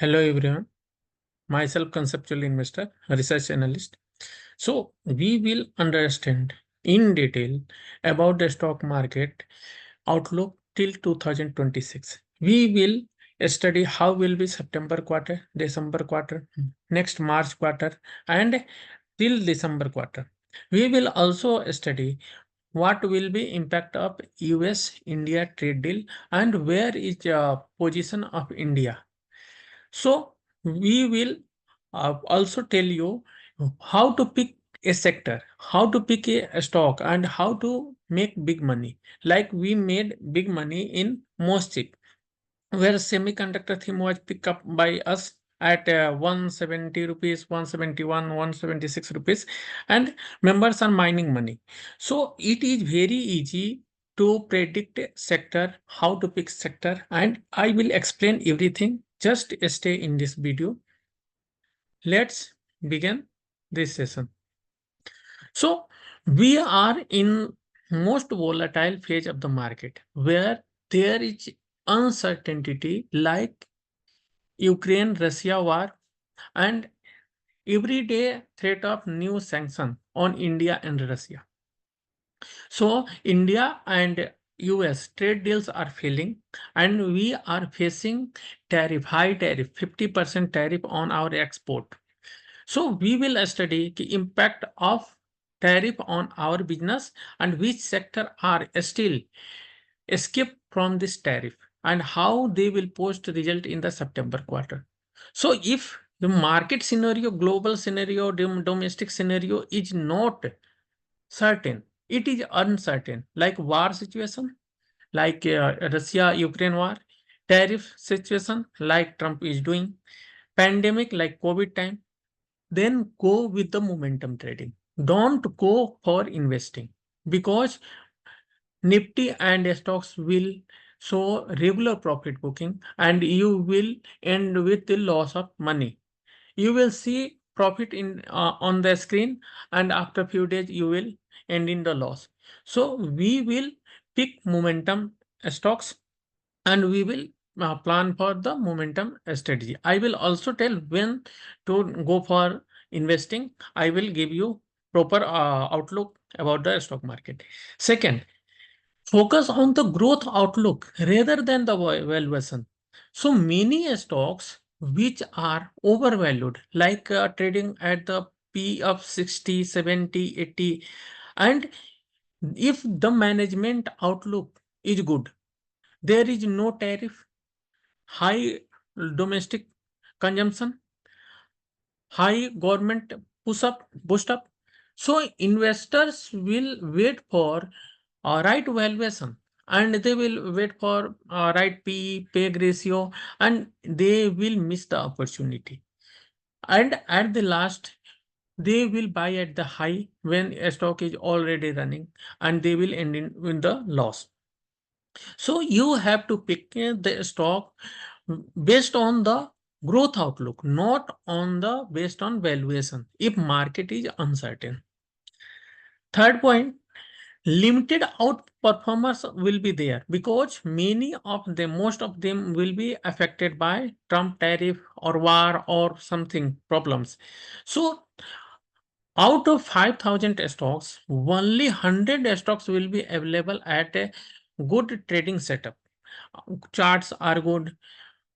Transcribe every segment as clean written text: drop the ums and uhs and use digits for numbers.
Hello everyone, myself conceptual investor, research analyst. So we will understand in detail about the stock market outlook till 2026. We will study how will be September quarter, December quarter, next March quarter and till December quarter. We will also study what will be impact of US India trade deal and where is position of India. So we will also tell you how to pick a sector, how to pick a stock, and how to make big money. Like we made big money in Moschip, where semiconductor theme was picked up by us at 170 rupees, 171, 176 rupees, and members are mining money. So it is very easy to predict a sector, how to pick sector, and I will explain everything. Just stay in this video. Let's begin this session. So we are in most volatile phase of the market where there is uncertainty like Ukraine-Russia war and everyday threat of new sanction on India and Russia. So India and US trade deals are failing and we are facing high tariff, 50% tariff on our export. So we will study the impact of tariff on our business and which sector are still escape from this tariff and how they will post result in the September quarter. So if the market scenario, global scenario, domestic scenario is not certain, it is uncertain, like war situation, like Russia-Ukraine war, tariff situation, like Trump is doing, pandemic, like COVID time, then go with the momentum trading. Don't go for investing because Nifty and stocks will show regular profit booking and you will end with the loss of money. You will see profit in on the screen and after few days you will end in the loss. So we will pick momentum stocks and we will plan for the momentum strategy. I will also tell when to go for investing. I will give you proper outlook about the stock market. Second, focus on the growth outlook rather than the valuation. So many stocks which are overvalued, like trading at the P of 60, 70, 80, and if the management outlook is good, there is no tariff, high domestic consumption, high government push up, boost up. So investors will wait for right valuation and they will wait for right P PEG ratio and they will miss the opportunity. And at the last, they will buy at the high when a stock is already running and they will end in the loss. So you have to pick the stock based on the growth outlook, not on the based on valuation if market is uncertain. Third point, limited outperformers will be there because many of them, most of them will be affected by Trump tariff or war or something problems. So out of 5,000 stocks, only 100 stocks will be available at a good trading setup. Charts are good,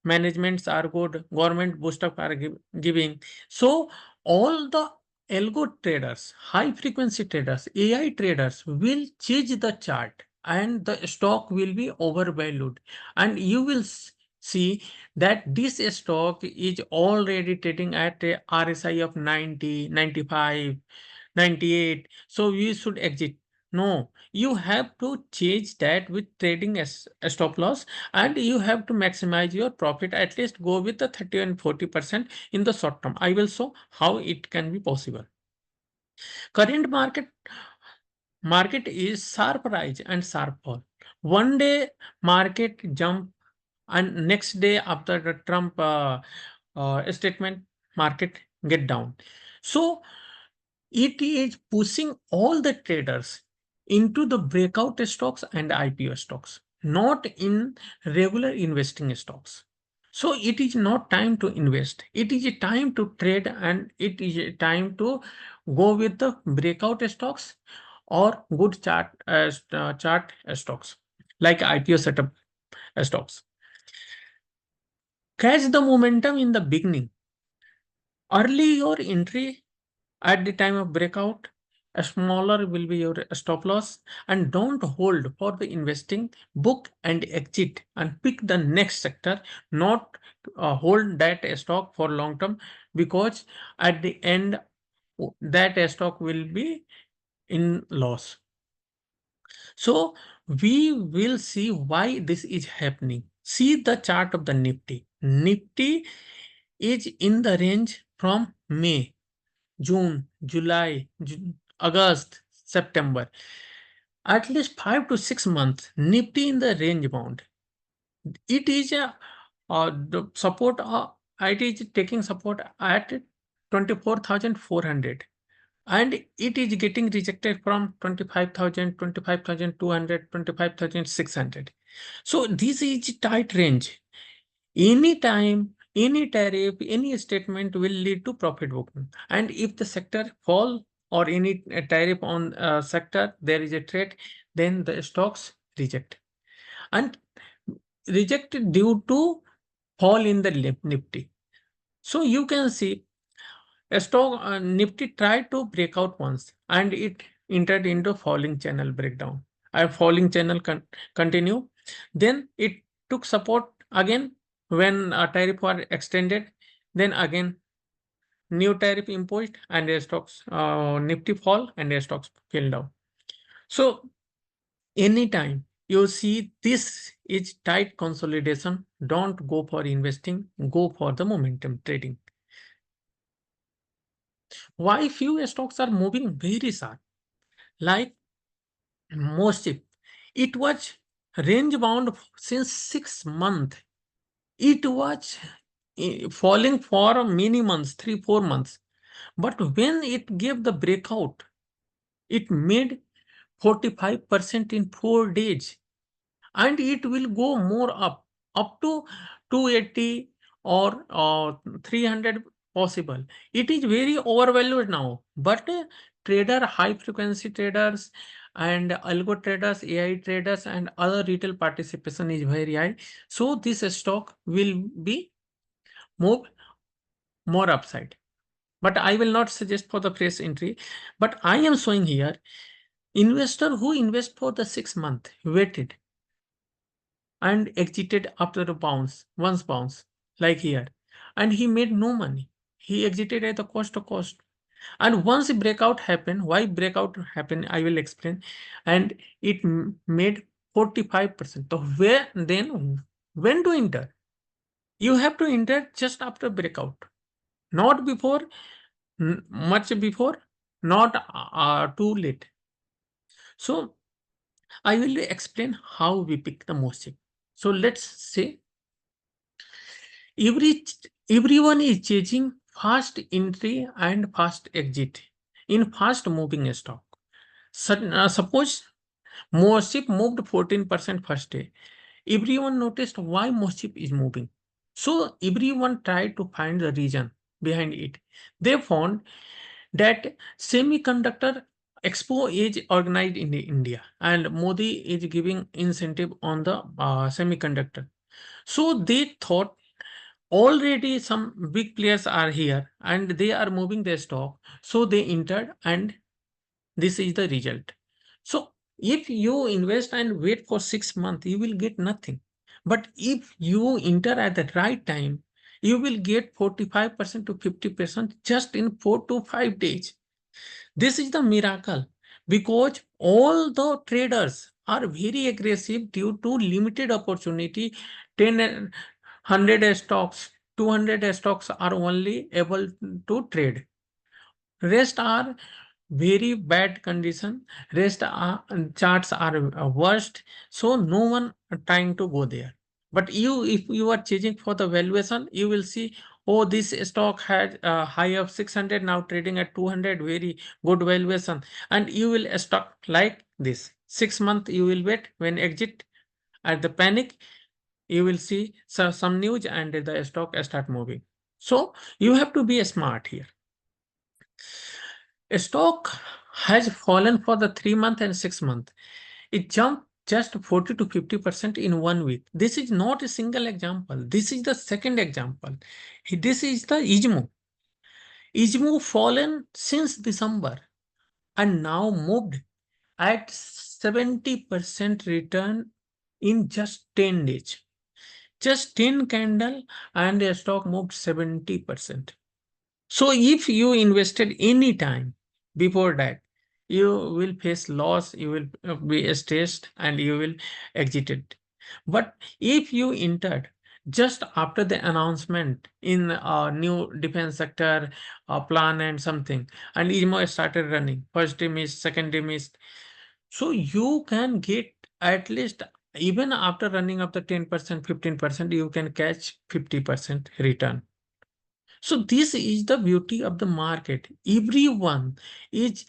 managements are good, government boost up are giving. So all the algo traders, high frequency traders, AI traders will change the chart and the stock will be overvalued. And you will see that this stock is already trading at a RSI of 90, 95, 98. So we should exit. No, you have to change that with trading as a stop loss and you have to maximize your profit. At least go with the 30 and 40% in the short term. I will show how it can be possible. Current market is sharp rise and sharp fall. One day market jump and next day after the Trump statement, market get down. So it is pushing all the traders into the breakout stocks and IPO stocks, not in regular investing stocks. So it is not time to invest. It is a time to trade, and it is a time to go with the breakout stocks or good chart stocks like IPO setup stocks. Catch the momentum in the beginning. Early your entry at the time of breakout, a smaller will be your stop loss, and don't hold for the investing, book and exit and pick the next sector, not hold that stock for long term, because at the end that stock will be in loss. So we will see why this is happening. See the chart of the Nifty. Nifty is in the range from May, June, July, August, September. At least 5 to 6 months, Nifty in the range bound. It is the support. It is taking support at 24,400, and it is getting rejected from 25,000, 25,200, 25,600. So this is tight range. Any time, any tariff, any statement will lead to profit booking. And if the sector fall or any tariff on sector, there is a threat, then the stocks reject. And rejected due to fall in the Nifty. So you can see a stock Nifty tried to break out once and it entered into falling channel breakdown. A falling channel continue. Then it took support again when a tariff was extended. Then again new tariff imposed and the stocks Nifty fall and the stocks fell down. So anytime you see this is tight consolidation, don't go for investing, go for the momentum trading. Why few stocks are moving very sharp? Like Moship, it was range bound since 6 months. It was falling for many months, 3 4 months. But when it gave the breakout, it made 45% in 4 days, and it will go more up to 280 or 300 possible. It is very overvalued now, but high frequency traders and algo traders, AI traders and other retail participation is very high. So this stock will be move more upside. But I will not suggest for the fresh entry. But I am showing here investor who invest for the 6 month waited and exited after a bounce, like here. And he made no money. He exited at the cost of cost. And once a breakout happened, why breakout happened, I will explain. And it made 45%. So where then, when to enter? You have to enter just after breakout, not before, much before, not too late. So I will explain how we pick the MOSIP. So let's say everyone is chasing fast entry and fast exit in fast moving stock. Suppose MOSIP moved 14% first day. Everyone noticed why MOSIP is moving. So everyone tried to find the reason behind it. They found that semiconductor expo is organized in India and Modi is giving incentive on the semiconductor. So they thought already some big players are here and they are moving their stock. So they entered and this is the result. So if you invest and wait for 6 months, you will get nothing. But if you enter at the right time, you will get 45% to 50% just in 4 to 5 days. This is the miracle because all the traders are very aggressive due to limited opportunity. 10 100 stocks, 200 stocks are only able to trade. Rest are very bad condition. Rest are, charts are worst. So no one trying to go there. But you, if you are chasing for the valuation, you will see, oh, this stock had a high of 600, now trading at 200, very good valuation. And you will stock like this. 6 months you will wait when exit at the panic. you will see some news and the stock start moving. So you have to be smart here. A stock has fallen for the 3 month and 6 month. It jumped just 40 to 50% in 1 week. This is not a single example. This is the second example. This is the ISMO. ISMO fallen since December and now moved at 70% return in just 10 days. Just 10 candle and the stock moved 70%. So if you invested any time before that, you will face loss, you will be stressed and you will exit it. But if you entered just after the announcement in a new defense sector plan and something, and ISMO started running, first day missed, second day missed, so you can get at least, even after running up the 10%, 15%, you can catch 50% return. So this is the beauty of the market. Everyone is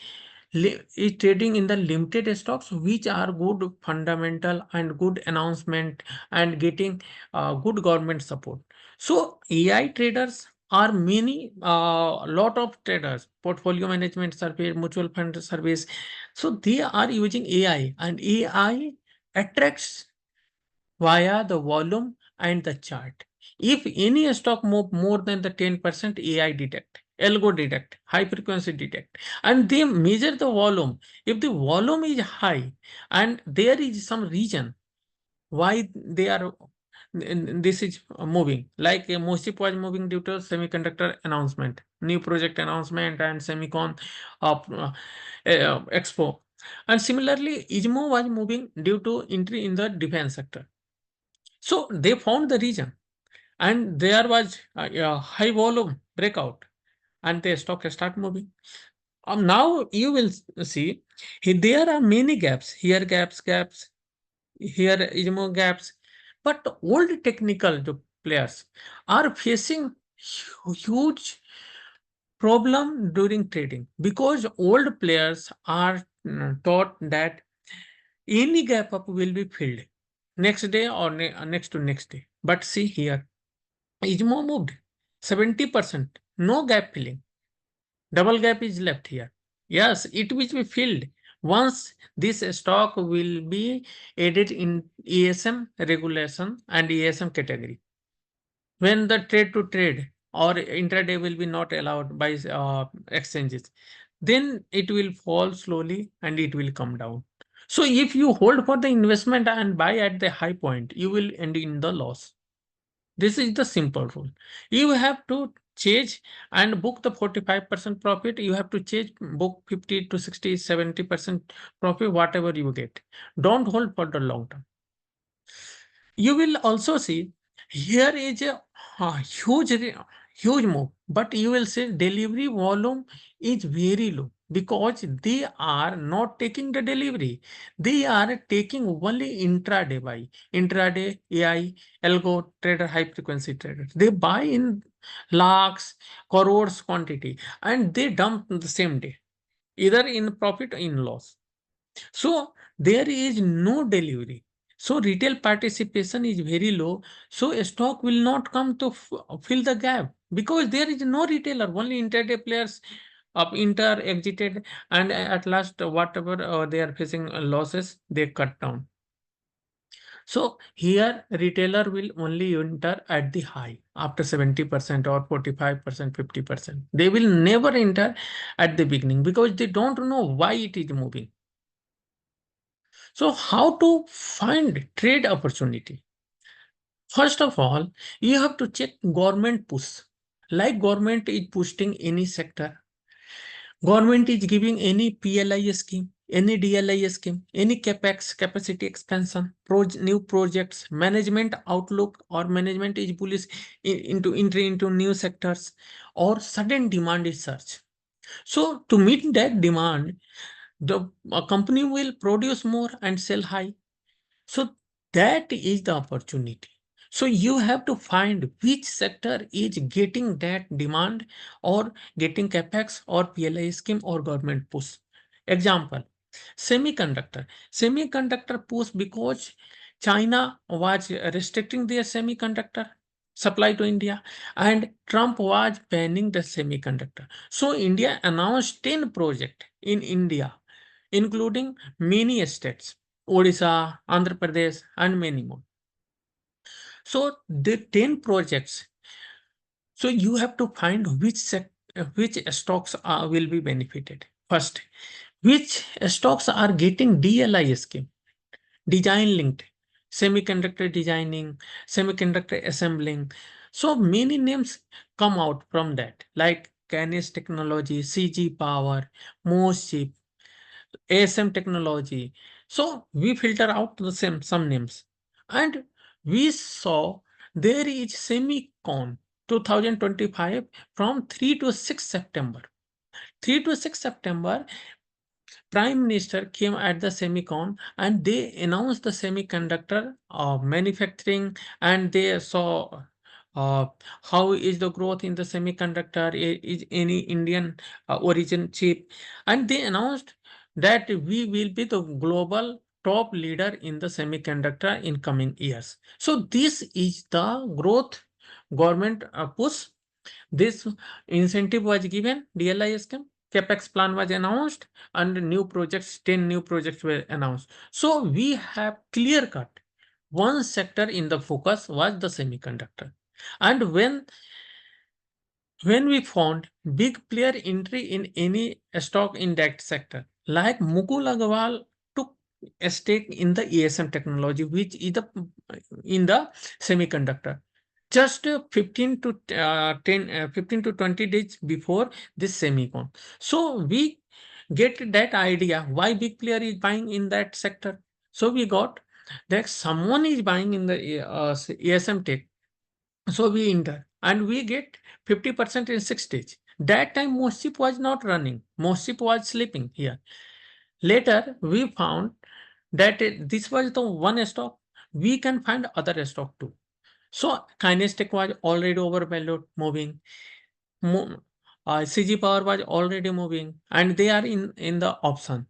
is trading in the limited stocks which are good fundamental and good announcement and getting good government support. So AI traders are many, lot of traders, portfolio management service, mutual fund service. So they are using AI, and AI attracts via the volume and the chart. If any stock move more than the 10%, AI detect, algo detect, high frequency detect, and they measure the volume. If the volume is high and there is some reason why they are this is moving, like Mosip was moving due to semiconductor announcement, new project announcement, and semicon expo. And similarly, ISMO was moving due to entry in the defense sector. So they found the reason, and there was a high volume breakout, and the stock start moving. Now you will see there are many gaps here, gaps here, ISMO gaps, but old technical players are facing huge problem during trading because old players are taught that any gap up will be filled next day or next to next day. But see here, ISMO moved 70%, no gap filling. Double gap is left here. Yes, it will be filled once this stock will be added in ESM regulation and ESM category. When the trade to trade or intraday will be not allowed by exchanges, then it will fall slowly and it will come down. So if you hold for the investment and buy at the high point, you will end in the loss. This is the simple rule. You have to change and book the 45% profit. You have to change, book 50 to 60, 70% profit, whatever you get. Don't hold for the long term. You will also see here is a huge move, but you will see delivery volume is very low because they are not taking the delivery. They are taking only intraday buy. Intraday AI, algo trader, high frequency traders. They buy in lakhs, crores quantity, and they dump the same day, either in profit or in loss. So there is no delivery. So retail participation is very low. So a stock will not come to fill the gap because there is no retailer. Only intraday players up enter, exited, and at last whatever they are facing losses, they cut down. So here retailer will only enter at the high after 70% or 45%, 50%. They will never enter at the beginning because they don't know why it is moving. So how to find trade opportunity? First of all, you have to check government push. Like government is pushing any sector. Government is giving any PLI scheme, any DLI scheme, any capex, capacity expansion, new projects, management outlook, or management is bullish into entry into new sectors, or sudden demand is surge. So to meet that demand, the company will produce more and sell high. So that is the opportunity. So you have to find which sector is getting that demand or getting capex or PLI scheme or government push. Example, semiconductor. Semiconductor push because China was restricting their semiconductor supply to India, and Trump was banning the semiconductor. So India announced 10 projects in India, including many states, Odisha, Andhra Pradesh, and many more. So the 10 projects. So you have to find which stocks will be benefited. First, which stocks are getting DLI scheme, design linked, semiconductor designing, semiconductor assembling. So many names come out from that, like Canis Technology, CG Power, Moship, ASM Technology. So we filter out the same some names, and we saw there is Semicon 2025 from 3 to 6 September. 3 to 6 September, Prime Minister came at the Semicon and they announced the semiconductor manufacturing, and they saw uh, how is the growth in the semiconductor, is any Indian origin chip, and they announced that we will be the global top leader in the semiconductor in coming years. So this is the growth government push. This incentive was given, DLI scheme, capex plan was announced, and new projects, 10 new projects were announced. So we have clear cut. One sector in the focus was the semiconductor. And when we found big player entry in any stock in that sector, like Mukul Agarwal took a stake in the ASM technology, which is the in the semiconductor. Just 15 to 15 to 20 days before this semicon. So we get that idea why big player is buying in that sector. So we got that someone is buying in the ASM tech. So we enter and we get 50% in 6 days. That time Moship was not running. Moship was sleeping here. Later we found that this was the one stock. We can find other stock too. So Kinestic was already overvalued, moving. CG Power was already moving, and they are in the option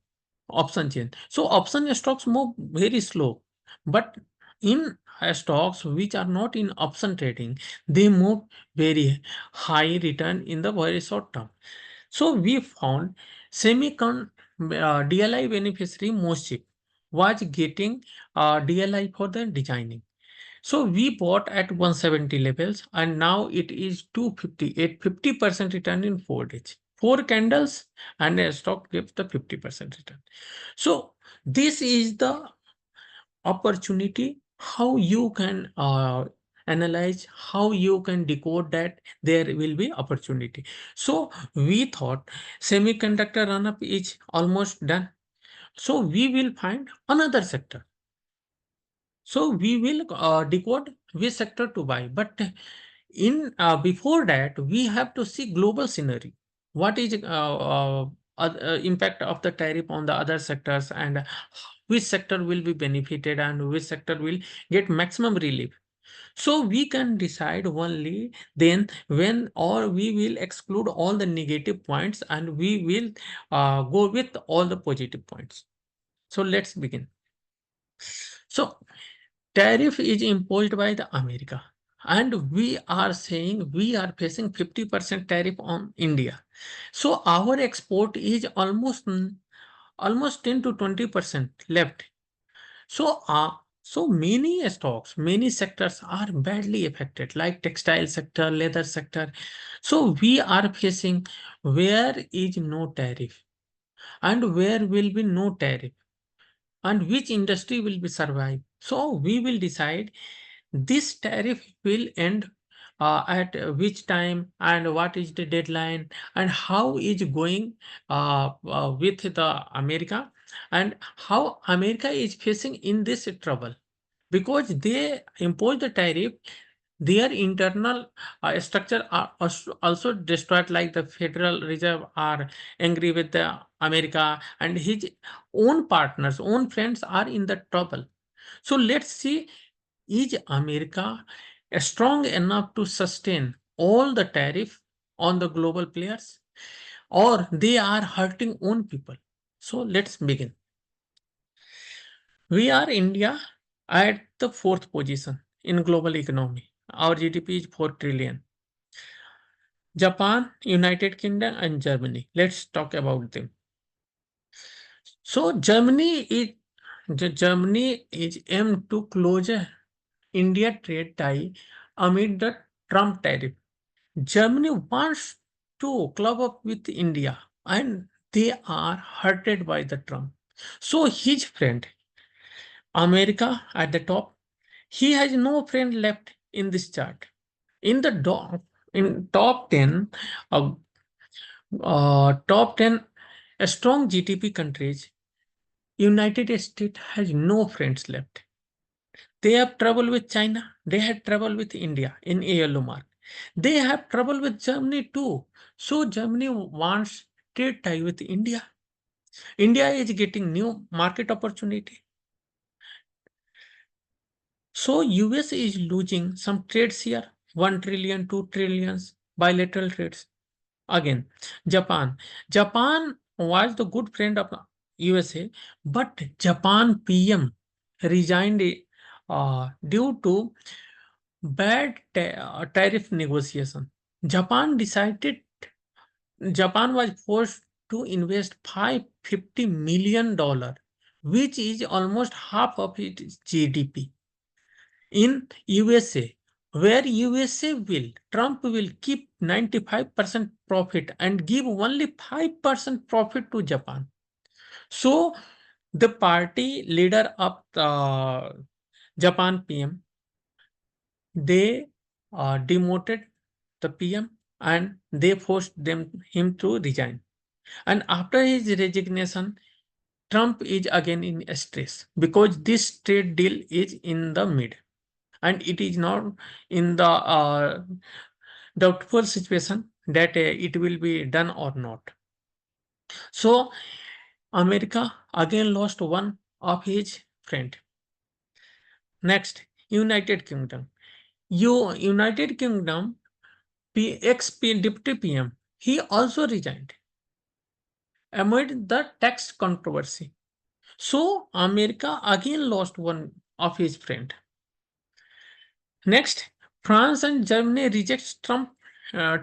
chain. So option stocks move very slow, but in stocks which are not in option trading, they move very high return in the very short term. So we found semicon DLI beneficiary Moship was getting DLI for the designing. So we bought at 170 levels and now it is 258, 50% return in 4 days. Four candles and a stock gives the 50% return. So this is the opportunity how you can analyze, how you can decode that there will be opportunity. So we thought semiconductor run up is almost done. So we will find another sector. So we will decode which sector to buy. But in before that, we have to see global scenery. What is impact of the tariff on the other sectors, and which sector will be benefited and which sector will get maximum relief. So we can decide only then when, or we will exclude all the negative points and we will go with all the positive points. So let's begin. So tariff is imposed by the America, and we are saying we are facing 50% tariff on India. So our export is almost 10 to 20% left. So so many stocks, many sectors are badly affected, like textile sector, leather sector. So we are facing where is no tariff and where will be no tariff and which industry will be survive. So we will decide this tariff will end at which time and what is the deadline and how is going with the America, and how America is facing in this trouble because they impose the tariff. Their internal structure are also destroyed, like the Federal Reserve are angry with the America, and his own partners, own friends are in the trouble. So let's see, is America strong enough to sustain all the tariff on the global players, or they are hurting own people? So let's begin. We are India. at the fourth position in global economy. Our GDP is 4 trillion. Japan, United Kingdom, and Germany. Let's talk about them. So Germany is aimed to close a India trade tie amid the Trump tariff. Germany wants to club up with India and they are hurted by the Trump. So his friend, America at the top, he has no friend left in this chart. In the in top 10, uh, top 10 strong GDP countries, United States has no friends left. They have trouble with China. They had trouble with India in yellow mark. They have trouble with Germany too. So Germany wants trade tie with India. India is getting new market opportunity. So US is losing some trades here, 1 trillion, 2 trillions bilateral trades. Again, Japan. Japan was the good friend of USA, but Japan PM resigned due to bad tariff negotiation. Japan was forced to invest $550 million, which is almost half of its GDP, in USA, where Trump will keep 95% profit and give only 5% profit to Japan. So the party leader of the Japan PM, they demoted the PM and they forced him to resign. And after his resignation, Trump is again in stress because this trade deal is in the mid and it is not in the doubtful situation that it will be done or not. So America again lost one of his friend. Next, United Kingdom. United Kingdom Deputy PM, he also resigned amid the tax controversy. So America again lost one of his friend. Next, France and Germany rejects Trump uh,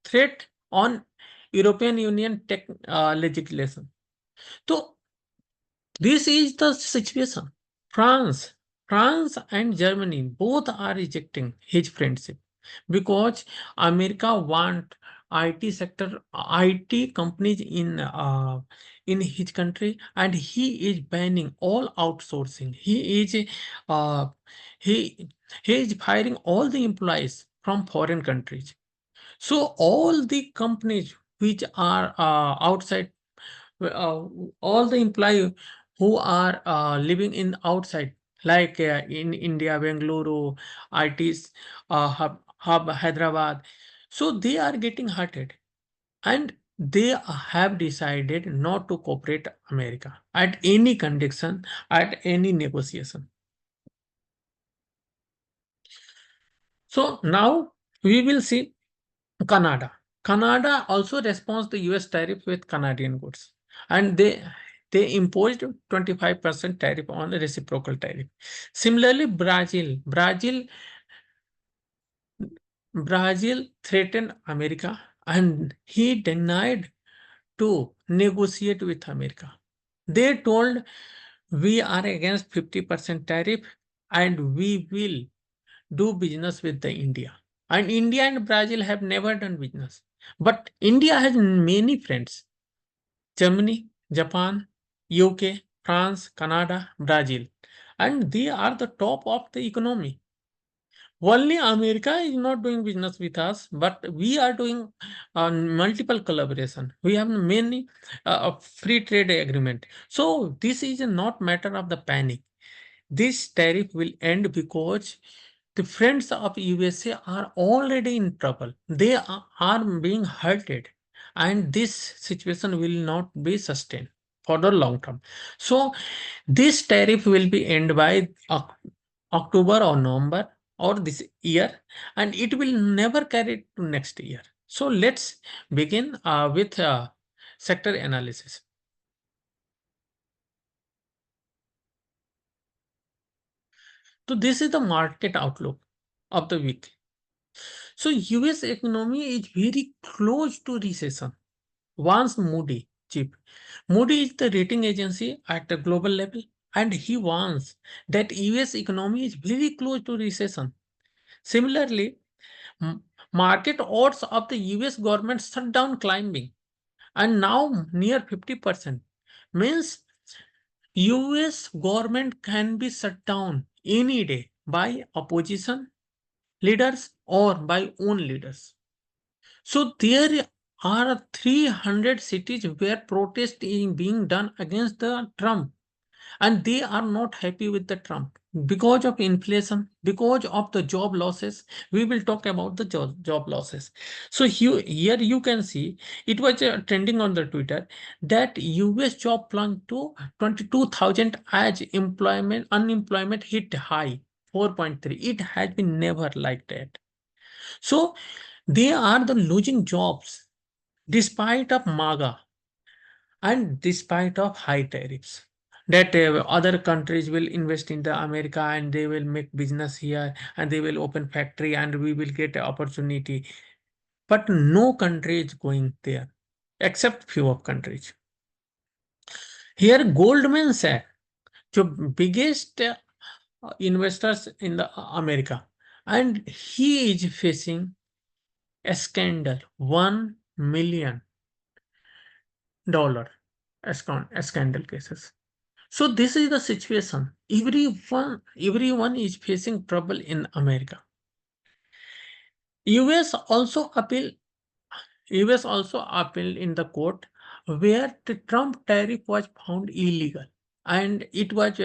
threat on European Union tech legislation. So this is the situation. France, France and Germany both are rejecting his friendship because America want IT sector, IT companies in his country, and he is banning all outsourcing. Uh, he he is firing all the employees from foreign countries. So all the companies which are outside, uh, all the employees who are living in outside, like in India, Bengaluru, ITs, hub Hyderabad, so they are getting hurted, and they have decided not to cooperate America at any condition, at any negotiation. So now we will see Canada. Canada also responds the US tariff with Canadian goods, and they imposed 25% tariff on the reciprocal tariff. Similarly, Brazil threatened America and he denied to negotiate with America. They told, we are against 50% tariff and we will do business with the India. And India and Brazil have never done business. But India has many friends: Germany, Japan, UK, France, Canada, Brazil. And they are the top of the economy. Only America is not doing business with us, but we are doing multiple collaboration. We have many free trade agreement. So this is not matter of the panic. This tariff will end because the friends of USA are already in trouble. They are being hurted, and this situation will not be sustained for the long term. So this tariff will be end by October or November or this year, and it will never carry to next year. So let's begin with sector analysis. So this is the market outlook of the week. So US economy is very close to recession. Once Moody, chief. Moody is the rating agency at the global level, and he warns that US economy is very close to recession. Similarly, market odds of the US government shutdown climbing and now near 50% means US government can be shut down any day by opposition leaders or by own leaders. So there are 300 cities where protest is being done against the Trump, and they are not happy with the Trump because of inflation, because of the job losses. We will talk about the job losses. So here you can see it was trending on the Twitter that US job plunged to 22,000 as unemployment hit high 4.3. It has been never like that. So they are the losing jobs despite of MAGA and despite of high tariffs. That other countries will invest in the America and they will make business here and they will open factory and we will get opportunity. But no country is going there except few of countries. Here Goldman Sachs, the biggest investors in the America, and he is facing a scandal, $1 million scandal cases. So this is the situation. Everyone is facing trouble in America. US also appeal. US also appealed in the court where the Trump tariff was found illegal, and it was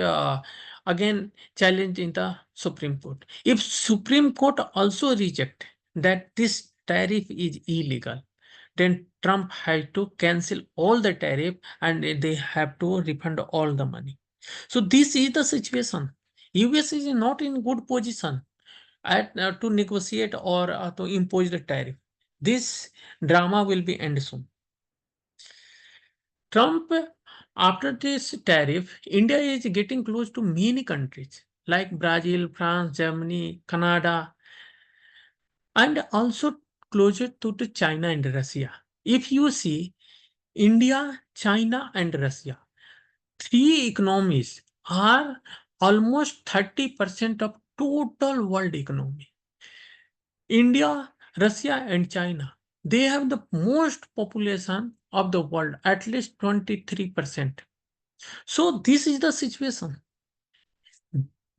again challenged in the Supreme Court. If Supreme Court also reject that this tariff is illegal, then Trump has to cancel all the tariff and they have to refund all the money. So this is the situation. US is not in good position to negotiate or to impose the tariff. This drama will be end soon. Trump, after this tariff, India is getting close to many countries like Brazil, France, Germany, Canada, and also closer to China and Russia. If you see India, China, and Russia, three economies are almost 30% of total world economy. India, Russia, and China, they have the most population of the world, at least 23%. So this is the situation.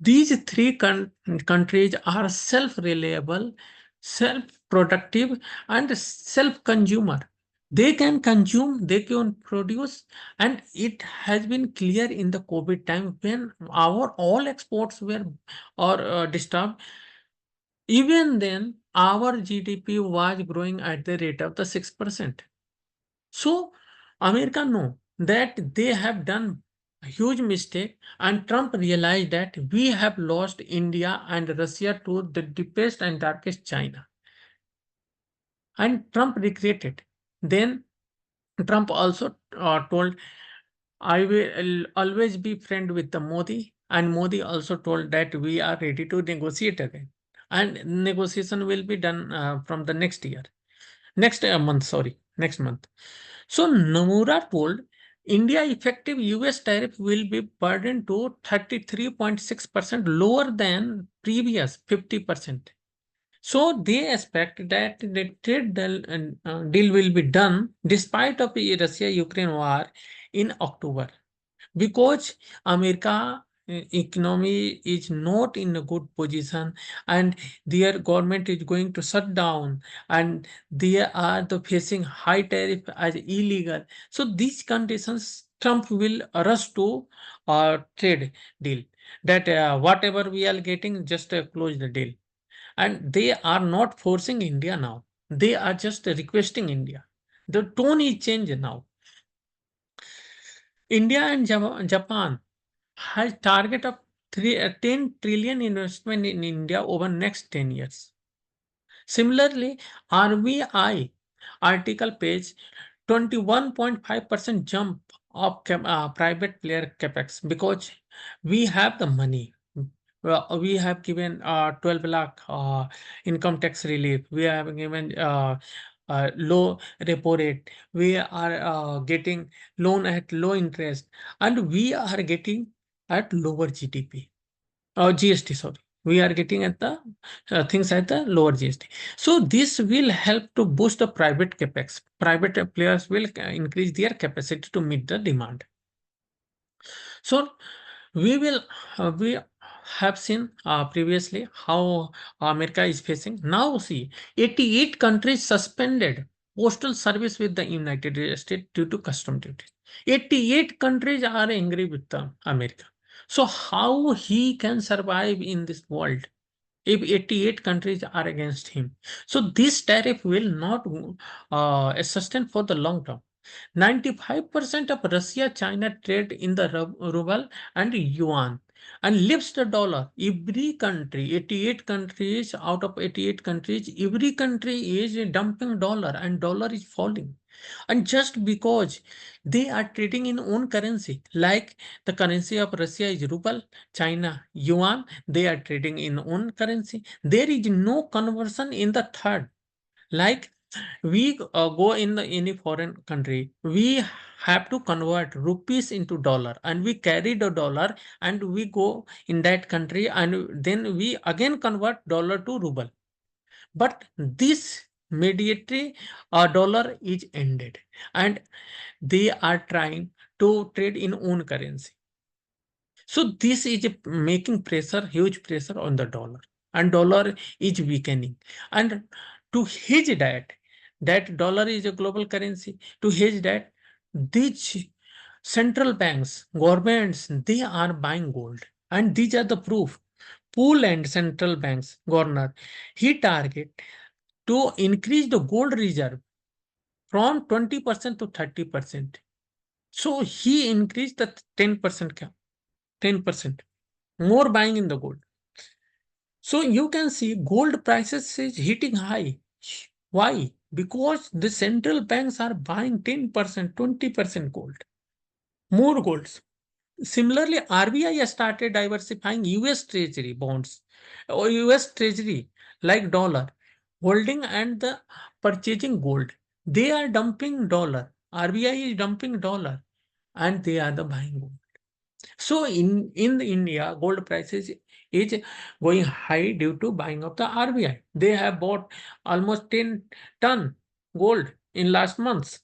These three countries are self-reliable, self-productive, and self-consumer. They can consume, they can produce, and it has been clear in the COVID time when our all exports were or disturbed. Even then, our GDP was growing at the rate of the 6%. So America know that they have done a huge mistake, and Trump realized that we have lost India and Russia to the deepest and darkest China. And Trump regretted. Then Trump also told, I will always be friend with the Modi. And Modi also told that we are ready to negotiate again. And negotiation will be done from the next year. Next month. So Nomura told India effective US tariff will be burdened to 33.6% lower than previous 50%. So they expect that the trade deal will be done despite of the Russia-Ukraine war in October because America economy is not in a good position and their government is going to shut down and they are facing high tariff as illegal. So these conditions Trump will rush to trade deal that whatever we are getting just close the deal, and they are not forcing India now. They are just requesting India. The tone is changed now. India and Japan has target of 10 trillion investment in India over next 10 years. Similarly, RBI article page 21.5% jump of private player capex because we have the money. We have given 12 lakh income tax relief. We have given low repo rate. We are getting loan at low interest, and we are getting at lower GDP or GST. Sorry, we are getting at the things at the lower GST. So this will help to boost the private capex. Private players will increase their capacity to meet the demand. So we have seen previously how America is facing. Now see, 88 countries suspended postal service with the United States due to custom duties. 88 countries are angry with the America. So how he can survive in this world if 88 countries are against him? So this tariff will not sustain for the long term. 95% of Russia-China trade in the ruble and yuan and lifts the dollar. Every country, 88 countries out of 88 countries, every country is dumping dollar and dollar is falling. And just because they are trading in own currency, like the currency of Russia is ruble, China yuan, they are trading in own currency. There is no conversion in the third. Like we go in any foreign country, we have to convert rupees into dollar and we carry the dollar and we go in that country and then we again convert dollar to ruble. But this mediatory dollar is ended and they are trying to trade in own currency. So this is making pressure, huge pressure on the dollar, and dollar is weakening. And to hedge that dollar is a global currency. To hedge that, these central banks, governments, they are buying gold, and these are the proof. Pool and central banks governor, he target to increase the gold reserve from 20% to 30%. So he increased the 10% cap, 10% more buying in the gold. So you can see gold prices is hitting high. Why? Because the central banks are buying 10%, 20% gold, more golds. Similarly, RBI has started diversifying US Treasury bonds or US Treasury like dollar, holding and the purchasing gold. They are dumping dollar. RBI is dumping dollar and they are the buying gold. So in India, gold prices is going high due to buying of the RBI. They have bought almost 10 ton gold in last months.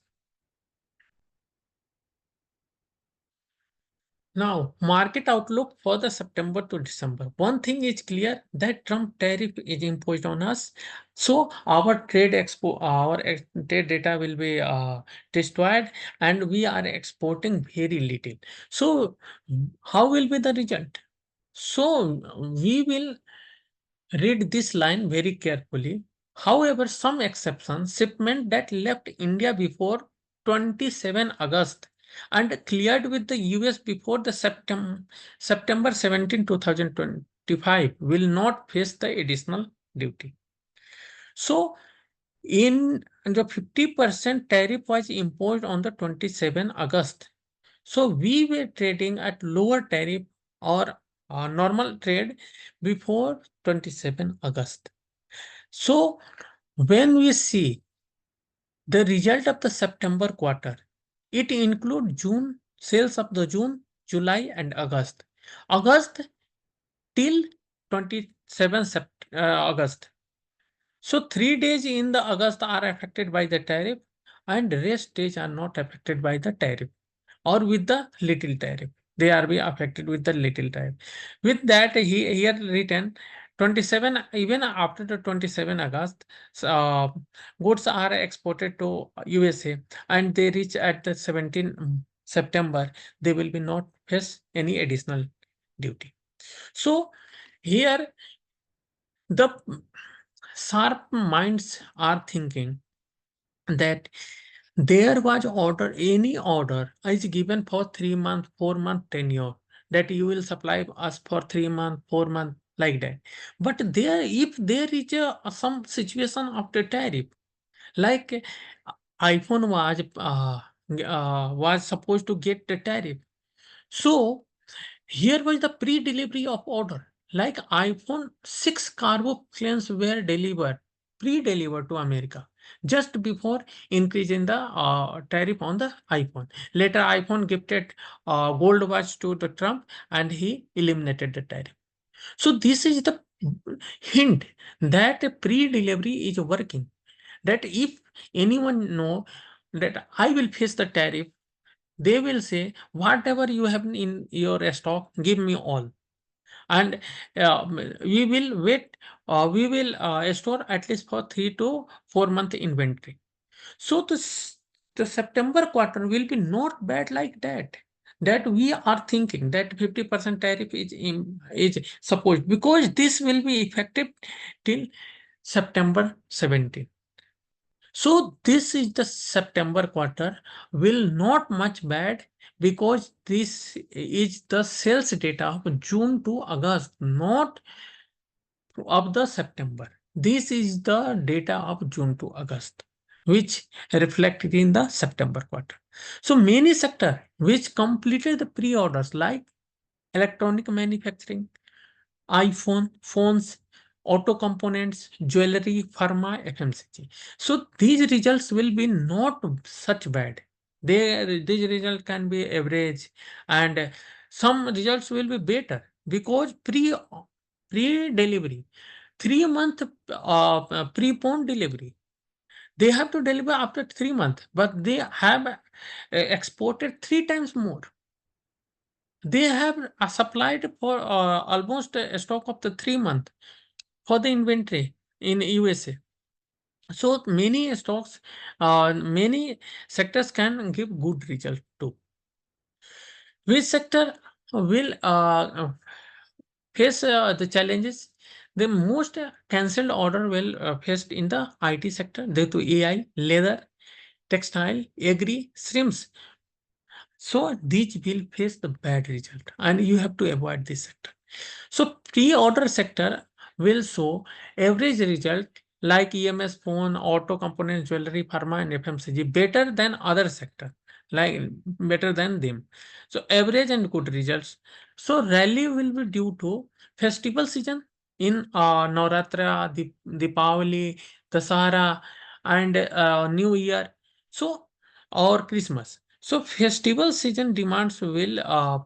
Now, market outlook for the September to December. One thing is clear that Trump tariff is imposed on us. So our trade data will be destroyed and we are exporting very little. So how will be the result? So we will read this line very carefully. However, some exceptions, shipment that left India before 27 August and cleared with the US before the September 17, 2025 will not face the additional duty. So in the 50% tariff was imposed on the 27 August. So we were trading at lower tariff or normal trade before 27 August. So when we see the result of the September quarter, it includes June, sales of the June, July and August. August till 27 August. So 3 days in the August are affected by the tariff and rest days are not affected by the tariff or with the little tariff. They are be affected with the little tariff. With that, he here written 27, even after the 27 August, uh, goods are exported to USA and they reach at the 17 September, they will be not face any additional duty. So here the sharp minds are thinking that there was any order is given for 3 months, 4 months, tenure that you will supply us for 3 months, 4 months, like that. But there, if there is some situation of the tariff, like iPhone was supposed to get the tariff. So here was the pre-delivery of order. like iPhone 6 cargo planes were pre-delivered to America just before increasing the tariff on the iPhone. Later, iPhone gifted gold watch to the Trump and he eliminated the tariff. So this is the hint that pre-delivery is working. That if anyone know that I will face the tariff, they will say whatever you have in your stock, give me all, and we will wait. We will store at least for 3 to 4 month inventory. So the September quarter will be not bad like that. That we are thinking that 50% tariff is supposed, because this will be effective till September 17. So this is the September quarter will not much bad, because this is the sales data of June to August, not of the September. This is the data of June to August, which reflected in the September quarter. So many sector which completed the pre-orders like electronic manufacturing, iPhone, phones, auto components, jewelry, pharma, FMCG. So these results will be not such bad. These results can be average, and some results will be better because pre-delivery, 3 month preponed delivery. They have to deliver after 3 months, but they have exported 3 times more. They have supplied for almost a stock of the 3 month for the inventory in USA. So many stocks, many sectors can give good result too. Which sector will face the challenges? The most cancelled order will faced in the IT sector due to AI, leather, textile, agri, shrimps. So these will face the bad result, and you have to avoid this sector. So pre-order sector will show average result like EMS, phone, auto components, jewelry, pharma, and FMCG better than other sector, like better than them. So average and good results. So rally will be due to festival season in Navratra, Deepavali, Dasara, and New Year. So or Christmas. So festival season demands uh,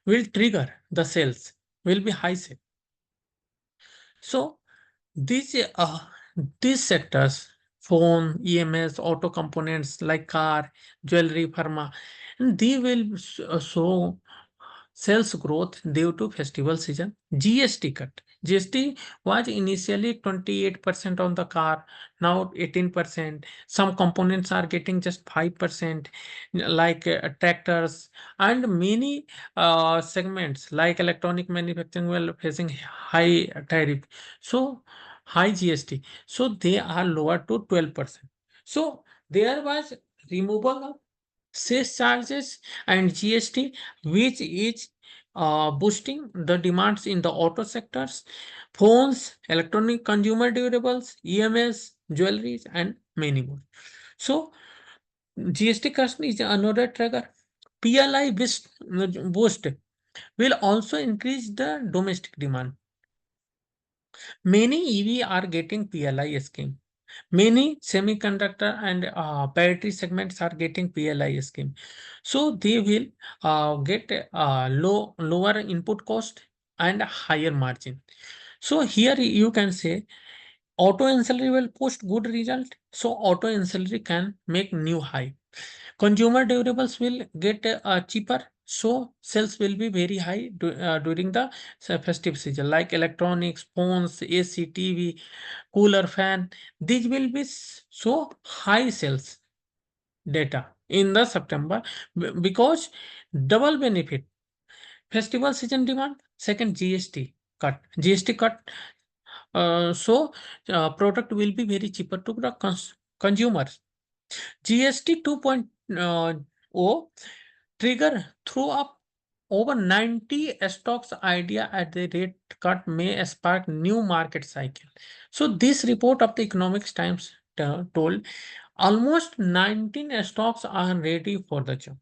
will trigger the sales, will be high sale. So these these sectors, phone, EMS, auto components like car, jewelry, pharma, and they will show sales growth due to festival season. GST cut. GST was initially 28% on the car, now 18%. Some components are getting just 5%, like tractors, and many segments like electronic manufacturing will facing high tariff. So high GST. So they are lower to 12%. So there was removal of sales charges and GST, which is boosting the demands in the auto sectors, phones, electronic consumer durables, EMS, jewelries, and many more. So GST cut is another trigger. PLI boost will also increase the domestic demand. Many EV are getting PLI scheme. Many semiconductor and battery segments are getting PLI scheme. So they will get lower input cost and higher margin. So here you can say auto ancillary will post good result. So auto ancillary can make new high. Consumer durables will get cheaper, so sales will be very high during the festive season, like electronics, phones, AC, TV, cooler, fan. These will be so high sales data in the September because double benefit. Festival season demand, second GST cut. GST cut, so product will be very cheaper to the consumers. GST 2.0 trigger through up over 90 stocks idea at the rate cut may spark new market cycle. So this report of the Economics Times told almost 19 stocks are ready for the jump.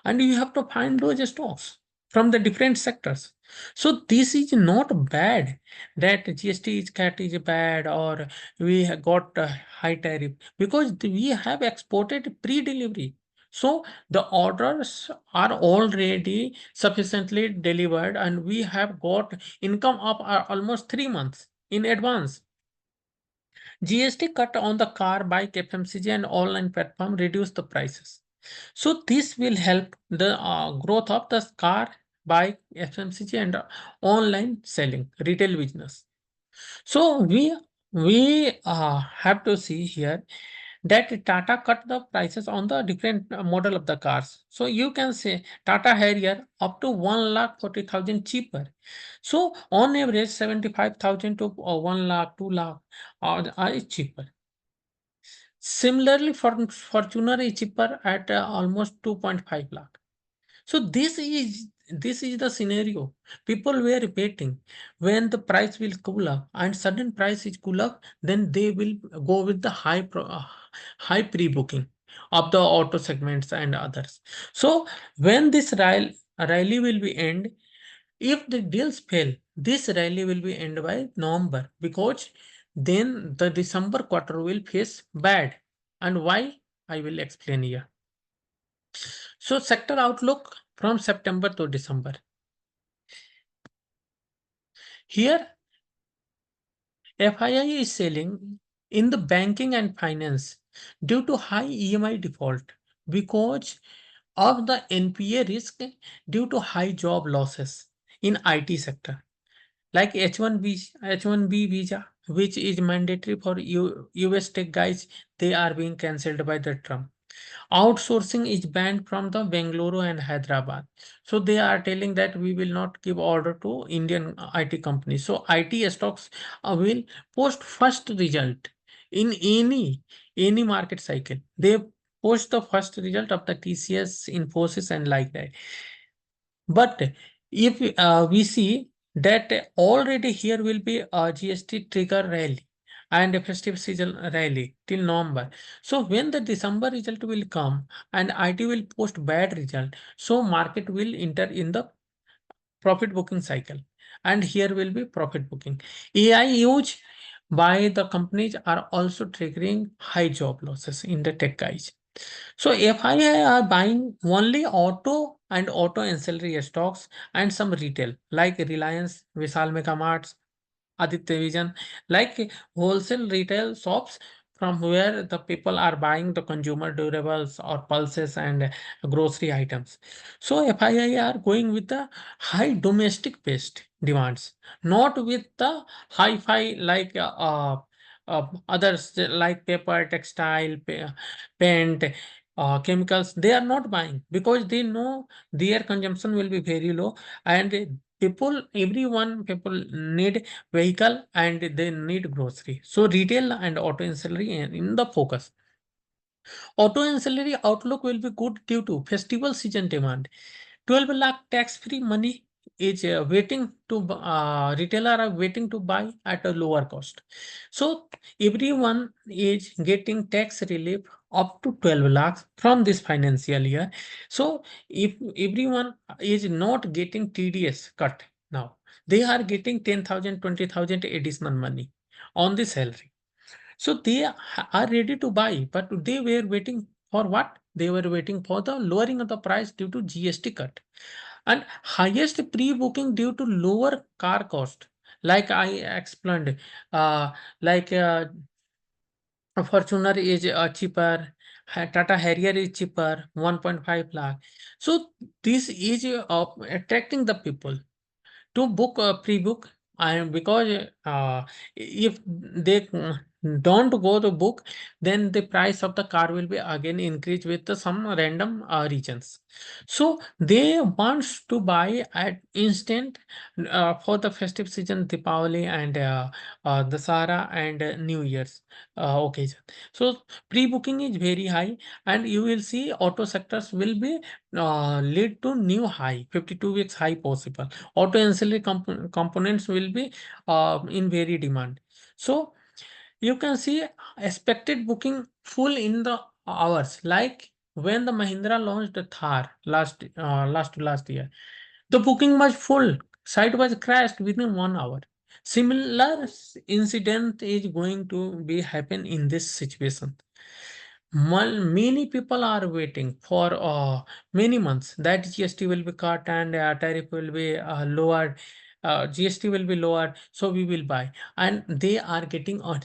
And you have to find those stocks from the different sectors. So this is not bad that GST is cut is bad or we have got a high tariff because we have exported pre-delivery. So the orders are already sufficiently delivered and we have got income of almost 3 months in advance. GST cut on the car, bike, FMCG and online platform reduce the prices. So this will help the growth of the car, bike, FMCG and online selling, retail business. So we have to see here that Tata cut the prices on the different model of the cars. So you can say Tata Harrier up to 1,40,000 cheaper. So on average 75,000 to 1 lakh, 2 lakh are cheaper. Similarly, Fortuner is cheaper at almost 2.5 lakh. So this is the scenario. People were waiting when the price will cool up and sudden price is cool up, then they will go with the high pre-booking of the auto segments and others. So when this rally will be end, if the deals fail, this rally will be end by November because then the December quarter will face bad. And why? I will explain here. So sector outlook from September to December. Here, FII is selling in the banking and finance due to high EMI default because of the NPA risk due to high job losses in IT sector. Like H1B visa, which is mandatory for US tech guys, they are being cancelled by the Trump. Outsourcing is banned from the Bengaluru and Hyderabad. So they are telling that we will not give order to Indian IT companies. So IT stocks will post first result in any market cycle. They post the first result of the TCS, Infosys, and like that. But if we see that already here will be a GST trigger rally and a festive season rally till November. So when the December result will come and IT will post bad result, so market will enter in the profit booking cycle and here will be profit booking. AI use by the companies are also triggering high job losses in the tech guys. So FII are buying only auto and auto ancillary stocks and some retail like Reliance, Vishal Mega Marts, Aditya Vision, like wholesale retail shops from where the people are buying the consumer durables or pulses and grocery items. So FII are going with the high domestic based demands, not with the hi-fi like others like paper, textile, paint, chemicals. They are not buying because they know their consumption will be very low and people need vehicle and they need grocery. So retail and auto ancillary in the focus. Auto ancillary outlook will be good due to festival season demand. 12 lakh tax-free money is waiting to retailer are waiting to buy at a lower cost. So everyone is getting tax relief up to 12 lakhs from this financial year. So if everyone is not getting TDS cut now, they are getting 10,000, 20,000 additional money on the salary. So they are ready to buy, but they were waiting for what? They were waiting for the lowering of the price due to GST cut and highest pre-booking due to lower car cost. Like I explained, uh, like Fortuner is cheaper, Tata Harrier is cheaper, 1.5 lakh. So this is attracting the people to book a pre-book and because if they don't go to book then the price of the car will be again increased with some random regions, so they wants to buy at instant for the festive season Deepavali and Dasara and New Year's occasion. So pre-booking is very high and you will see auto sectors will be lead to new high 52 weeks high possible. Auto ancillary components will be in very demand. So you can see expected booking full in the hours like when the Mahindra launched the Thar last year, the booking was full Site was crashed within 1 hour. Similar incident is going to be happen in this situation. Many people are waiting for many months that GST will be cut and tariff will be lowered. GST will be lowered, so we will buy, and they are getting an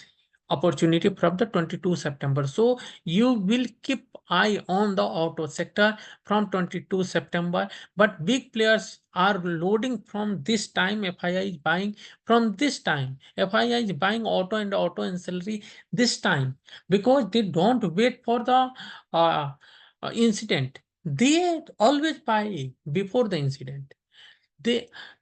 opportunity from the 22 September. So you will keep eye on the auto sector from 22 September. But big players are loading from this time. FII is buying from this time. FII is buying auto and auto ancillary this time, because they don't wait for the incident. They always buy before the incident.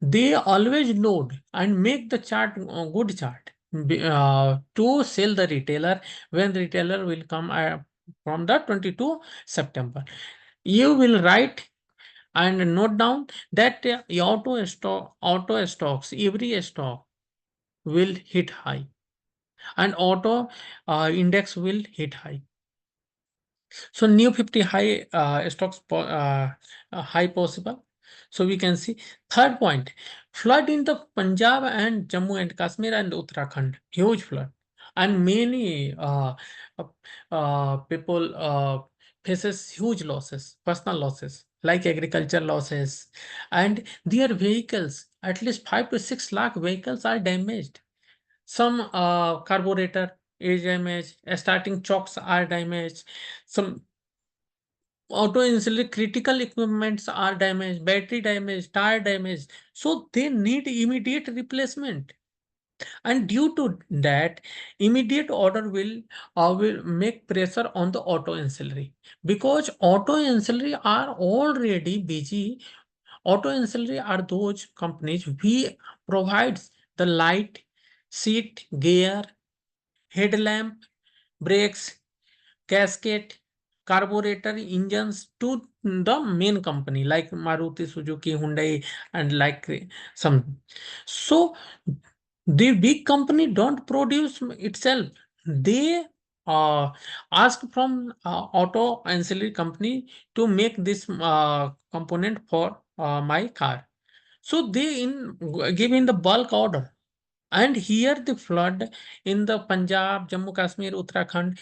They always load and make the chart good chart to sell the retailer when the retailer will come from the 22 September. You will write and note down that auto stocks, every stock will hit high, and auto index will hit high. So new 50 high stocks high possible. So we can see third point, flood in the Punjab and Jammu and Kashmir and Uttarakhand, huge flood, and many people faces huge losses, personal losses like agriculture losses, and their vehicles, at least 5 to 6 lakh vehicles are damaged. Some carburetor is damaged, starting chocks are damaged, some auto ancillary critical equipments are damaged, battery damaged, tire damaged. So they need immediate replacement. And due to that, immediate order will make pressure on the auto ancillary, because auto ancillary are already busy. Auto ancillary are those companies we provides the light, seat, gear, headlamp, brakes, cascade, carburetor, engines to the main company like Maruti, Suzuki, Hyundai, and like some. So the big company don't produce itself. They uh, ask from auto ancillary company to make this component for my car. So they give in the bulk order. And here the flood in the Punjab, Jammu Kashmir, Uttarakhand,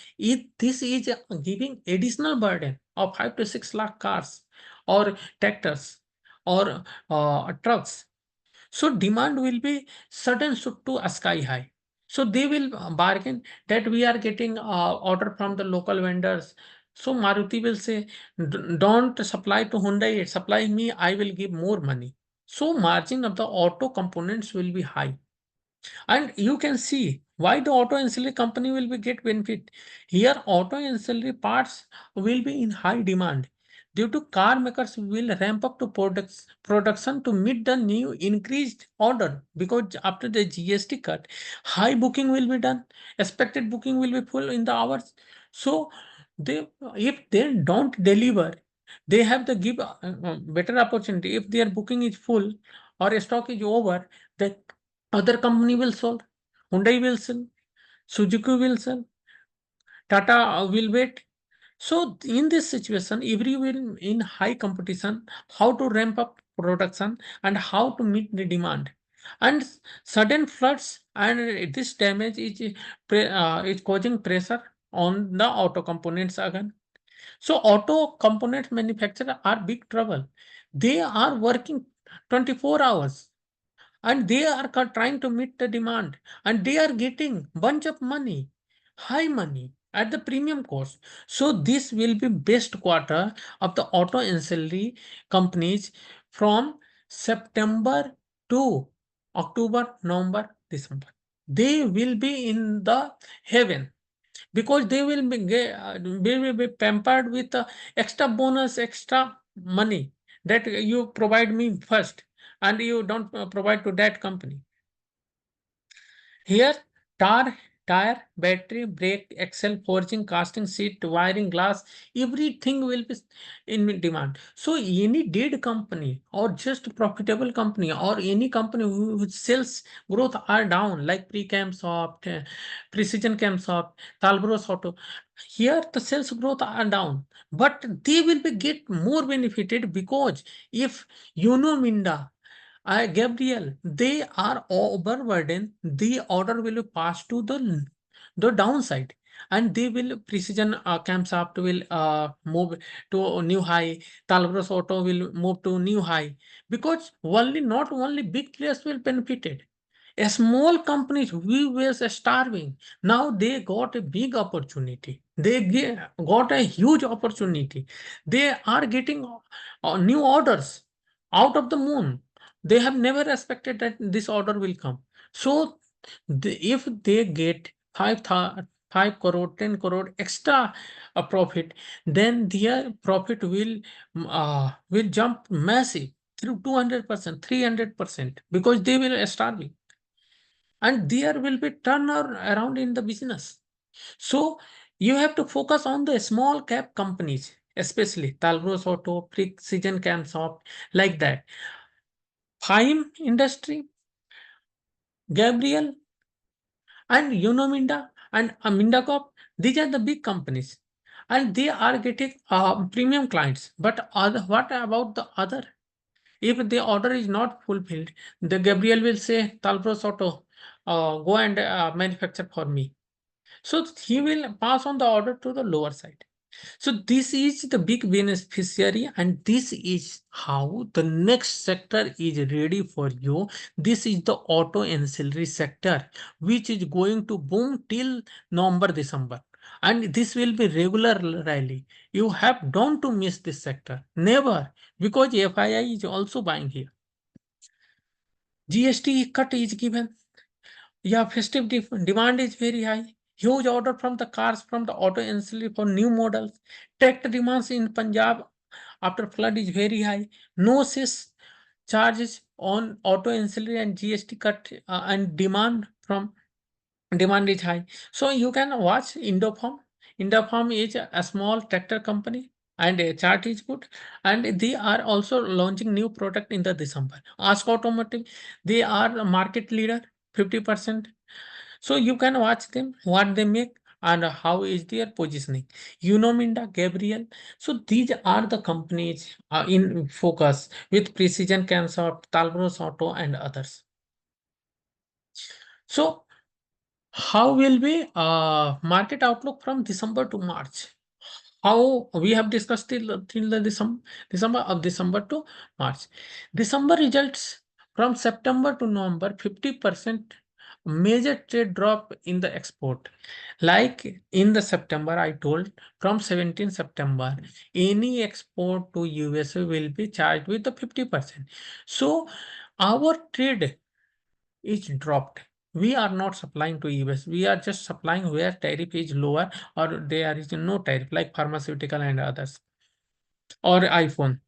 this is giving additional burden of 5 to 6 lakh cars or tractors or trucks. So demand will be sudden shoot to a sky high. So they will bargain that we are getting order from the local vendors. So Maruti will say, Don't supply to Hyundai, supply me, I will give more money." So margin of the auto components will be high, and you can see why the auto ancillary company will be get benefit. Here auto ancillary parts will be in high demand due to car makers will ramp up to production to meet the new increased order, because after the GST cut, high booking will be done, expected booking will be full in the hours. So they, if they don't deliver, they have the give better opportunity. If their booking is full or stock is over, the other company will sell, Hyundai will sell, Suzuki will sell, Tata will wait. So in this situation, everyone in high competition, how to ramp up production and how to meet the demand. And sudden floods and this damage is causing pressure on the auto components again. So auto component manufacturers are big trouble. They are working 24 hours, and they are trying to meet the demand, and they are getting bunch of money, high money at the premium cost. So this will be best quarter of the auto ancillary companies from September to October, November, December. They will be in the heaven, because they will be pampered with extra bonus, extra money that you provide me first, and you don't provide to that company. Here, tar, tire, battery, brake, axle, forging, casting, seat, wiring, glass, everything will be in demand. So any dead company or just profitable company or any company whose sales growth are down, like Precamsoft, Precision Camsoft, Talbros Auto, here the sales growth are down, but they will be get more benefited, because if Minda Gabriel, they are overburdened. The order will pass to the downside, and they will precision camshaft will move to a new high. Talbros Auto will move to new high because only not only big players will benefited. A small companies we were starving. Now they got a big opportunity. Got a huge opportunity. They are getting new orders out of the moon. They have never expected that this order will come. So if they get 5 crore, 10 crore extra profit, then their profit will jump massive through 200%, 300% because they will starving, and there will be turnaround in the business. So you have to focus on the small cap companies, especially Talbros Auto, Precision Camsoft, like that. Fine Industry, Gabriel, and Unominda and Mindacop, these are the big companies, and they are getting premium clients. But what about the other? If the order is not fulfilled, the Gabriel will say, Talbros Auto, go and manufacture for me. So he will pass on the order to the lower side. So this is the big beneficiary, and this is how the next sector is ready for you. This is the auto ancillary sector, which is going to boom till November, December. And this will be regular rally. You have don't to miss this sector. Never, because FII is also buying here. GST cut is given. Yeah, festive demand is very high. Huge order from the cars from the auto ancillary for new models. Tractor demands in Punjab after flood is very high. No cess charges on auto ancillary and GST cut and demand is high. So you can watch Indofarm. Indofarm is a small tractor company and a chart is good. And they are also launching new product in the December. Ask Automotive, they are a market leader, 50%. So you can watch them, what they make and how is their positioning. Unominda, Gabriel. So these are the companies in focus with Precision Camsoft, Talbros Auto and others. So how will be market outlook from December to March? How we have discussed till the December to March. December results from September to November, 50% major trade drop in the export. Like in the September, I told from 17 September, any export to USA will be charged with the 50%. So our trade is dropped. We are not supplying to US. We are just supplying where tariff is lower or there is no tariff, like pharmaceutical and others, or iPhone.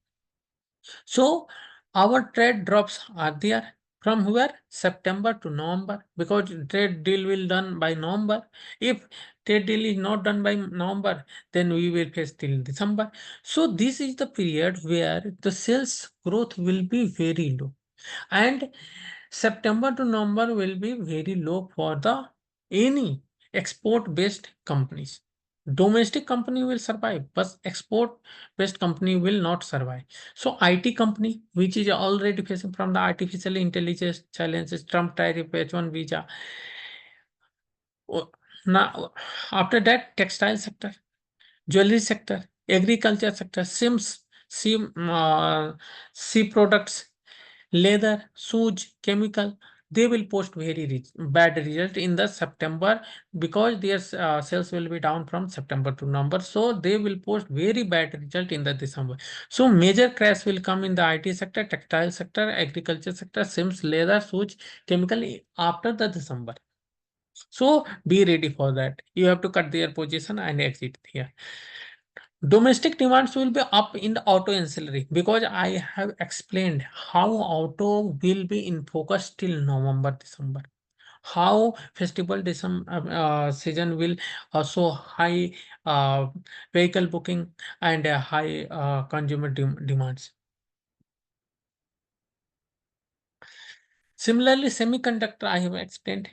So our trade drops are there from where? September to November, because trade deal will done by November. If trade deal is not done by November, then we will face till December. So this is the period where the sales growth will be very low. And September to November will be very low for the any export based companies. Domestic company will survive, but export based company will not survive. So IT company, which is already facing from the artificial intelligence challenges, Trump tariff, H1 visa. Now, after that, textile sector, jewelry sector, agriculture sector, sea products, leather, shoes, chemical, they will post very bad result in the September, because their sales will be down from September to November. So they will post very bad result in the December. So major crash will come in the IT sector, textile sector, agriculture sector, sims, leather, shoes, chemical after the December. So be ready for that. You have to cut their position and exit here. Domestic demands will be up in the auto ancillary, because I have explained how auto will be in focus till November, December. How festival season will show high uh, vehicle booking and high consumer demands. Similarly, semiconductor I have explained.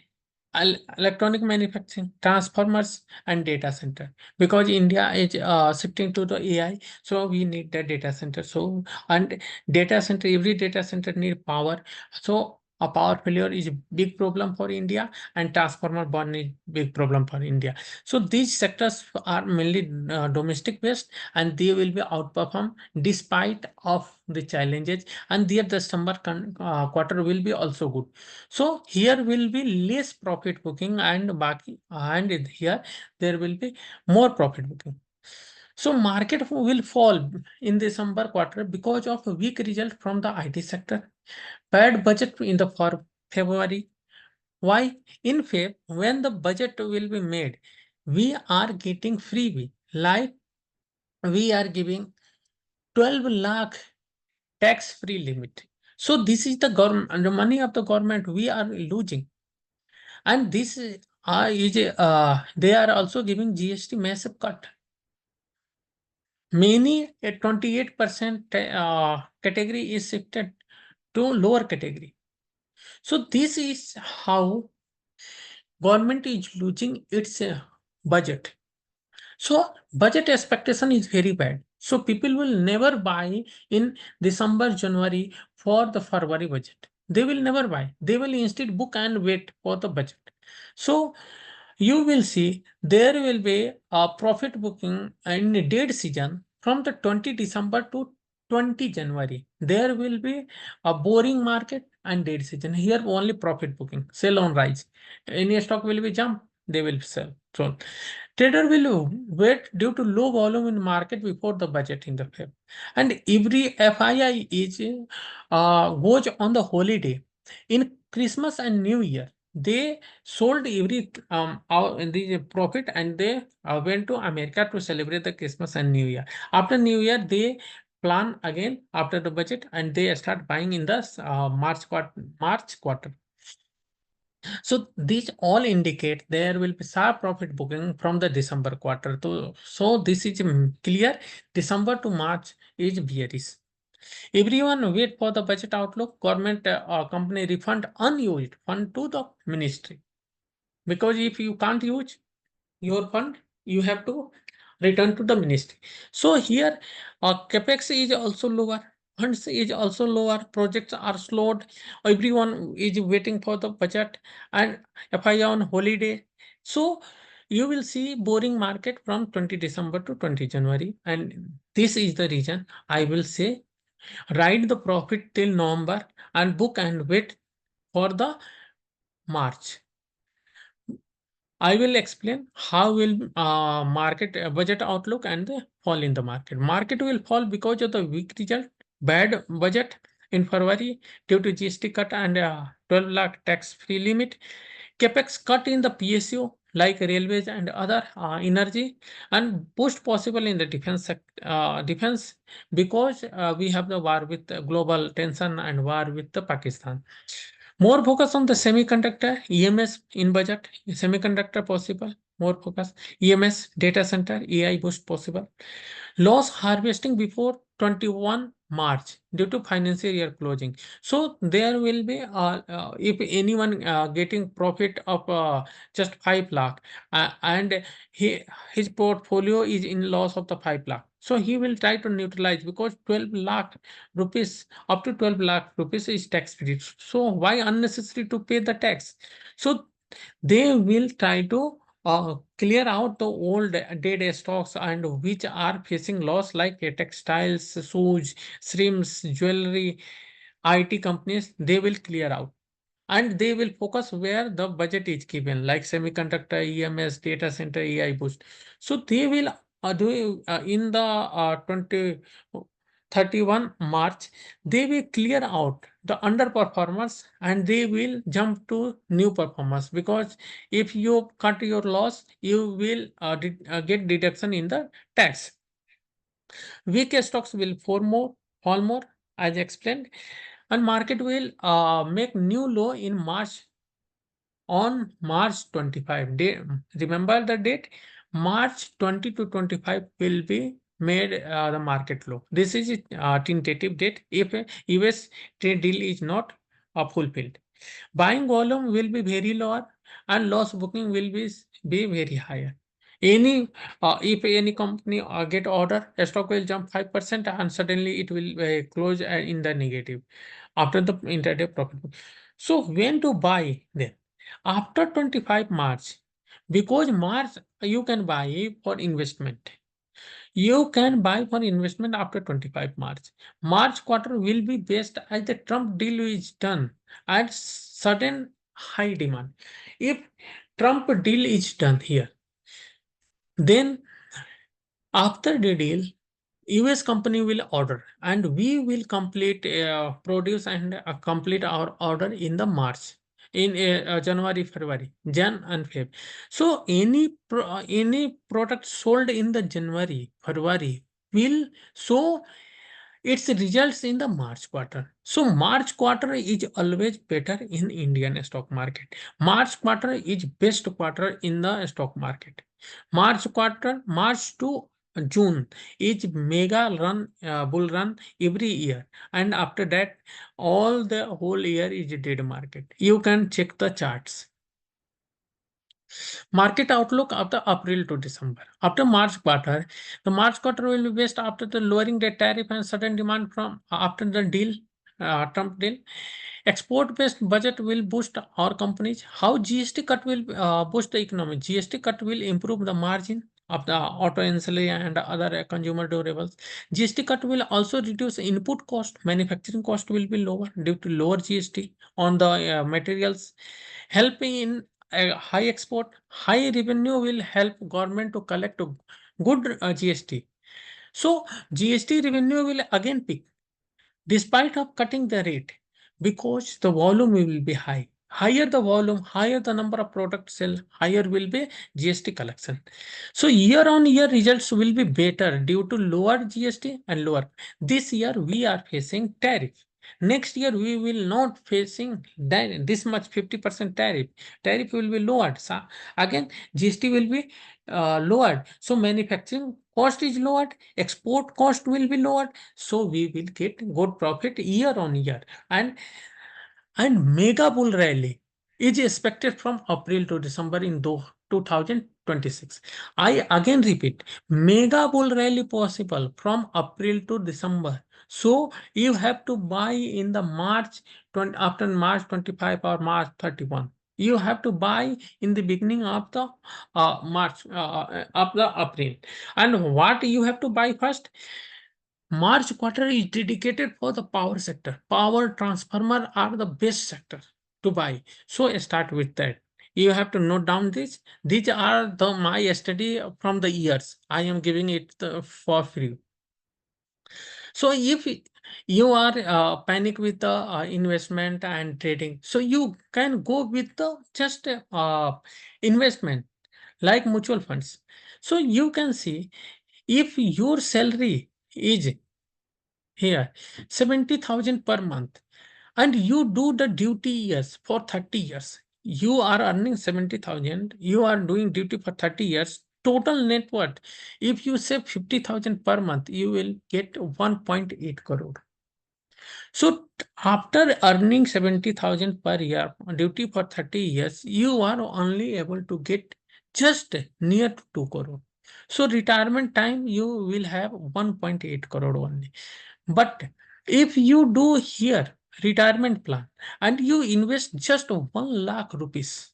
electronic manufacturing, transformers, and data center. Because India is shifting to the AI, so we need the data center. So and data center, every data center need power. So a power failure is a big problem for India, and transformer burn is big problem for India. So these sectors are mainly domestic based, and they will be outperformed despite of the challenges. And their December quarter will be also good. So here will be less profit booking, and baki and here there will be more profit booking. So market will fall in December quarter because of a weak result from the IT sector, bad budget in the for February. Why? In Feb, when the budget will be made, we are getting freebie, like we are giving 12 lakh tax free limit. So this is the government, the money of the government we are losing. And this they are also giving GST massive cut. Many a 28% category is shifted to lower category. So this is how government is losing its budget. So budget expectation is very bad. So people will never buy in December, January for the February budget. They will never buy. They will instead book and wait for the budget. So you will see there will be a profit booking in dead season from the 20 December to 20 January. There will be a boring market and dead season. Here only profit booking, sell on rise. Any stock will be jump, they will sell. So trader will wait due to low volume in market before the budget in the Feb. And every FII is goes on the holiday in Christmas and New Year. They sold every the profit, and they went to America to celebrate the Christmas and New Year. After New Year, they plan again after the budget, and they start buying in the March quarter. So these all indicate there will be sharp profit booking from the December quarter. So this is clear. December to March is bearish. Everyone wait for the budget outlook. Government company refund unused fund to the ministry. Because if you can't use your fund, you have to return to the ministry. So here, capex is also lower, funds is also lower, projects are slowed, everyone is waiting for the budget, and FI on holiday. So you will see boring market from 20 December to 20 January, and this is the reason I will say ride the profit till November and book and wait for the March. I will explain how will market budget outlook and the fall in the market. Market will fall because of the weak result, bad budget in February due to GST cut and 12 lakh tax free limit, capex cut in the PSU like railways and other energy, and boost possible in the defense because we have the war with global tension and war with the Pakistan. More focus on the semiconductor, EMS in budget, semiconductor possible, more focus, EMS, data center, AI boost possible. Loss harvesting before 21 March due to financial year closing. So there will be, if anyone getting profit of just 5 lakh and his portfolio is in loss of the 5 lakh. So he will try to neutralize because 12 lakh rupees, up to 12 lakh rupees is tax free. So why unnecessary to pay the tax? So they will try to clear out the old dead stocks and which are facing loss like textiles, shoes, shrimps, jewelry, IT companies, they will clear out. And they will focus where the budget is given, like semiconductor, EMS, data center, AI boost. So they will do in the 31 March, they will clear out the underperformers and they will jump to new performers, because if you cut your loss, you will get deduction in the tax. Weak stocks will fall more, as explained, and market will make new low in March on March 25. Remember the date? March 20 to 25 will be made the market low. This is a tentative date if a US trade deal is not fulfilled. Buying volume will be very lower and loss booking will be very higher. Any if any company get order, a stock will jump 5% and suddenly it will close in the negative after the intraday profit. So when to buy then? After 25 March, because March you can buy for investment. You can buy for investment after 25 March. March quarter will be best as the Trump deal is done at sudden high demand. If Trump deal is done here, then after the deal, US company will order and we will complete produce and complete our order in the March in January, February, Jan and Feb. So any product sold in the January, February will show its results in the March quarter. So March quarter is always better in Indian stock market. March quarter is best quarter in the stock market. March quarter, March to June is mega run, bull run every year, and after that, all the whole year is dead market. You can check the charts. Market outlook after April to December. After March quarter, the March quarter will be best after the lowering the tariff and sudden demand from after the deal, Trump deal. Export-based budget will boost our companies. How GST cut will boost the economy? GST cut will improve the margin of the auto ancillary and other consumer durables. GST cut will also reduce input cost. Manufacturing cost will be lower due to lower GST on the materials, helping in a high export. High revenue will help government to collect a good GST. So GST revenue will again peak despite of cutting the rate because the volume will be high. Higher the volume, higher the number of products sell, higher will be GST collection. So year on year results will be better due to lower GST and lower. This year we are facing tariff. Next year we will not facing this much 50% tariff. Tariff will be lowered. So again GST will be lowered. So manufacturing cost is lowered, export cost will be lowered. So we will get good profit year on year. And mega bull rally is expected from April to December in 2026. I again repeat, mega bull rally possible from April to December. So you have to buy in the March 20, after March 25 or March 31. You have to buy in the beginning of the March of the April. And what you have to buy first? March quarter is dedicated for the power sector. Power transformer are the best sector to buy. So start with that. You have to note down this. These are the my study from the years. I am giving it for free. So if you are panic with the investment and trading, so you can go with the just investment like mutual funds. So you can see if your salary is here 70,000 per month and you do the duty years for 30 years, you are earning 70,000, you are doing duty for 30 years, total net worth, if you save 50,000 per month, you will get 1.8 crore. So after earning 70,000 per year duty for 30 years, you are only able to get just near to 2 crore. So retirement time, you will have 1.8 crore only. But if you do here retirement plan and you invest just 1 lakh rupees,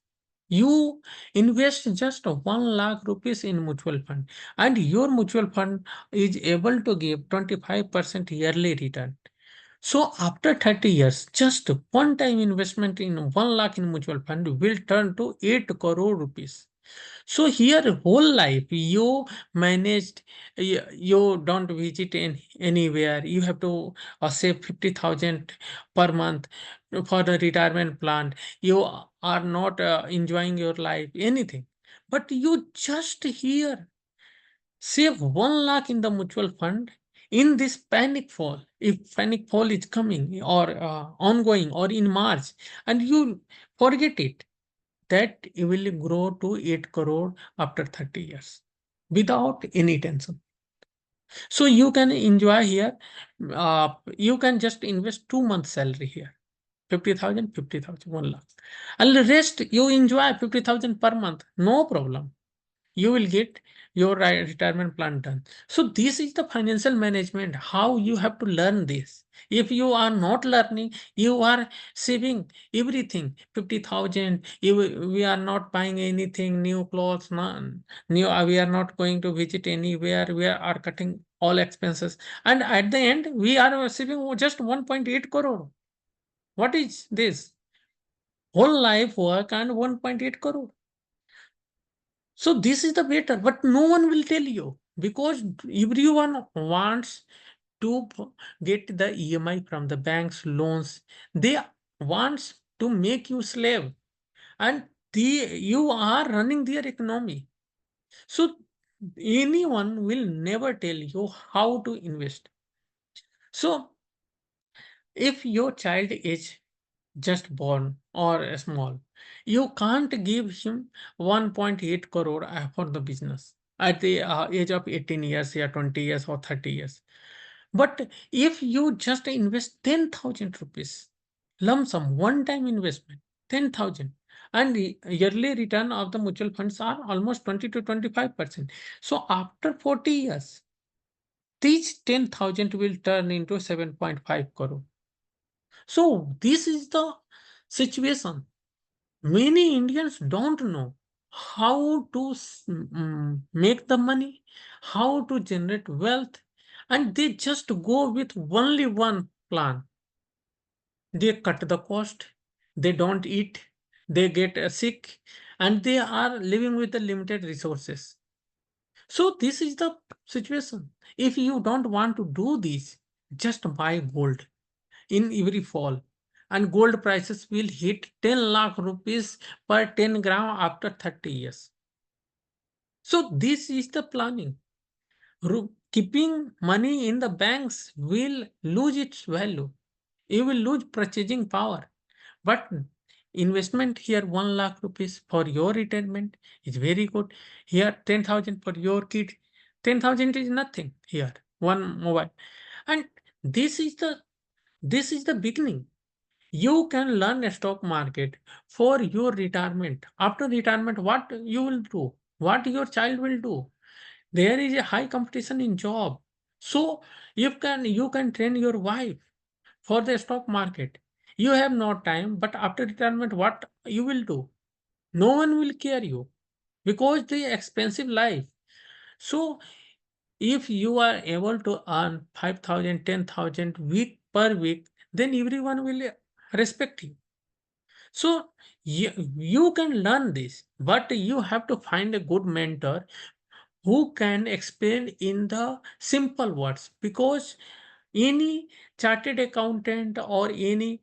you invest just 1 lakh rupees in mutual fund and your mutual fund is able to give 25% yearly return. So after 30 years, just one time investment in 1 lakh in mutual fund will turn to 8 crore rupees. So here whole life you managed, you don't visit anywhere. You have to save 50,000 per month for the retirement plan. You are not enjoying your life, anything. But you just here save 1 lakh in the mutual fund in this panic fall. If panic fall is coming or ongoing or in March and you forget it, that will grow to 8 crore after 30 years without any tension. So you can enjoy here. You can just invest 2 months salary here. 50,000, 50,000, 1 lakh. And the rest you enjoy 50,000 per month, no problem. You will get your retirement plan done. So this is the financial management, how you have to learn this. If you are not learning, you are saving everything 50,000. We are not buying anything, new clothes, none, new. We are not going to visit anywhere. We are cutting all expenses, and at the end, we are saving just 1.8 crore. What is this? Whole life work and 1.8 crore. So this is the better, but no one will tell you because everyone wants to get the EMI from the banks loans. They wants to make you slave, and you are running their economy. So anyone will never tell you how to invest. So if your child is just born or small, you can't give him 1.8 crore for the business at the age of 18 years or 20 years or 30 years. But if you just invest 10,000 rupees, lump sum, one time investment, 10,000, and the yearly return of the mutual funds are almost 20 to 25%. So after 40 years, these 10,000 will turn into 7.5 crore. So this is the situation. Many Indians don't know how to make the money, how to generate wealth, and they just go with only one plan. They cut the cost, they don't eat, they get sick, and they are living with the limited resources. So this is the situation. If you don't want to do this, just buy gold in every fall, and gold prices will hit 10 lakh rupees per 10 gram after 30 years. So this is the planning. Keeping money in the banks will lose its value. You will lose purchasing power. But investment here 1 lakh rupees for your retirement is very good. Here 10,000 for your kid. 10,000 is nothing here. One mobile. And this is the beginning. You can learn a stock market for your retirement. After retirement, what you will do, what your child will do. There is a high competition in job. So you can train your wife for the stock market. You have no time, but after retirement, what you will do? No one will care you because the expensive life. So if you are able to earn 5,000, 10,000 week per week, then everyone will respect you. So you can learn this, but you have to find a good mentor who can explain in the simple words, because any chartered accountant or any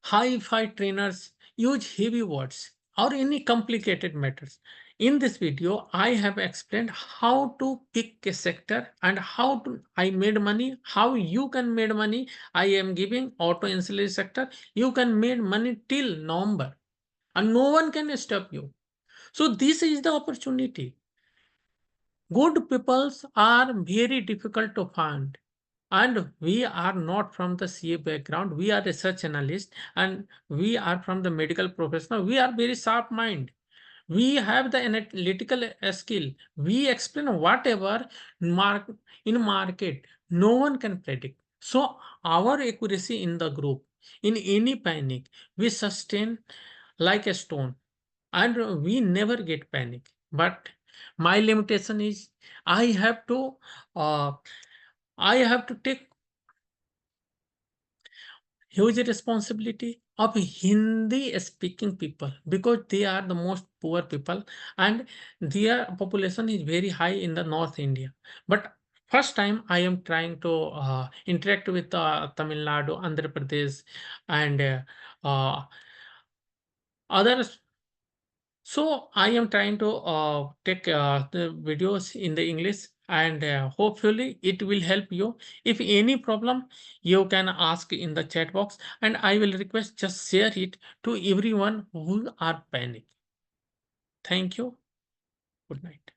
high-fi trainers use heavy words or any complicated matters. In this video, I have explained how to pick a sector and how to I made money, how you can make money. I am giving auto ancillary sector. You can make money till November and no one can stop you. So this is the opportunity. Good peoples are very difficult to find. And we are not from the CA background. We are research analyst and we are from the medical professional. We are very sharp mind. We have the analytical skill. We explain whatever in market no one can predict. So our accuracy in the group, in any panic, we sustain like a stone, and we never get panic. But my limitation is I have to uh, I have to take huge responsibility of Hindi speaking people because they are the most poor people and their population is very high in the North India. But first time I am trying to interact with Tamil Nadu, Andhra Pradesh, and others. So I am trying to take the videos in the English, and hopefully it will help you. If any problem, you can ask in the chat box and I will request just share it to everyone who are panic. Thank you. Good night.